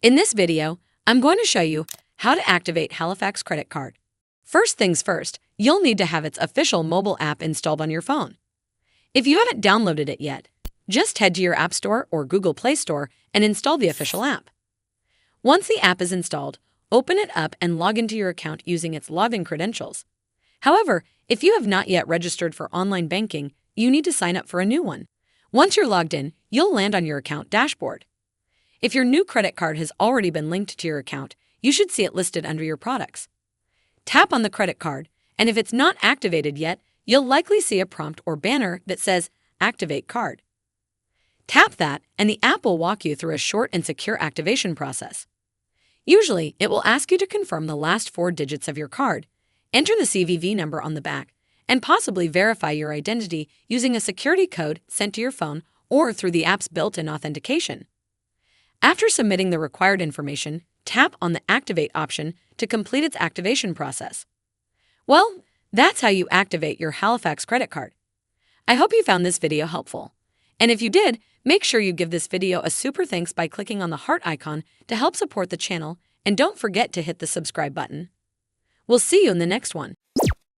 In this video, I'm going to show you how to activate Halifax credit card. First things first, you'll need to have its official mobile app installed on your phone. If you haven't downloaded it yet, just head to your App Store or Google Play Store and install the official app. Once the app is installed, open it up and log into your account using its login credentials. However, if you have not yet registered for online banking, you need to sign up for a new one. Once you're logged in, you'll land on your account dashboard. If your new credit card has already been linked to your account, you should see it listed under your products. Tap on the credit card, and if it's not activated yet, you'll likely see a prompt or banner that says Activate Card. Tap that, and the app will walk you through a short and secure activation process. Usually, it will ask you to confirm the last 4 digits of your card, enter the CVV number on the back, and possibly verify your identity using a security code sent to your phone or through the app's built-in authentication. After submitting the required information, tap on the Activate option to complete its activation process. Well, that's how you activate your Halifax credit card. I hope you found this video helpful. And if you did, make sure you give this video a super thanks by clicking on the heart icon to help support the channel, and don't forget to hit the subscribe button. We'll see you in the next one.